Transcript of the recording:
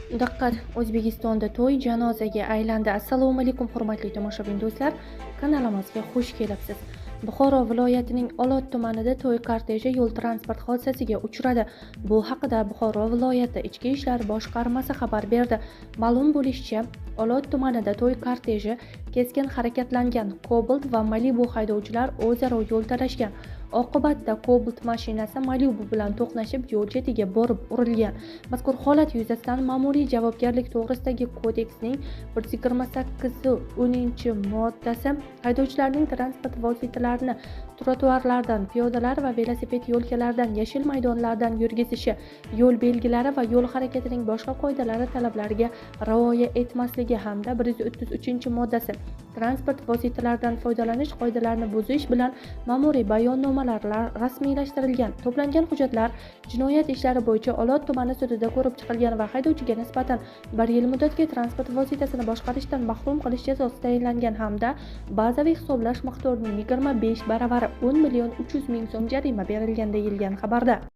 Diqqat! O'zbekistonda to'y janozaga aylandi. Assalomu alaykum hurmatli tomoshabin do'stlar, kanalimizga xush kelibsiz. Buxoro viloyatining Olot tumanida to'y korteji yo'l transport hodisasiga uchradi. Bu haqida Buxoro viloyati Ichki ishlar boshqarmasi xabar berdi. Ma'lum bo'lishicha, Olot tumanida to'y korteji keskin harakatlangan. Cobalt va Malibu haydovchilar o'zaro yo'l talashgan. Oqibatda Cobalt mashinasi Malibu bilan to'qnashib, yo'l chetiga borib urilgan. Mazkur holat yuzasidan ma'muriy javobgarlik to'g'risidagi kodeksning 128-10-moddasi haydovchilarning transport vositalarini trotuarlardan, piyodalar va velosiped yo'lkalaridan, yashil maydonlardan yurgizishi, yo'l belgilari va yo'l harakatining boshqa qoidalari talablariga rioya etmasligi hamda 133-moddasi transport vositalaridan foydalanish qoidalarini buzish bilan ma'muriy bayonnomalar rasmiylashtirilgan. To'plangan hujjatlar jinoyat ishlari bo'yicha Olot tumani sudida ko'rib chiqilgan va haydovchiga nisbatan 1 yil muddatga transport vositasini boshqarishdan mahrum qilish jazosi tayinlangan hamda bazaviy hisoblash miqdorining 25 baravari 10 300 000 so'm jarima berilgan deyilgan xabarda.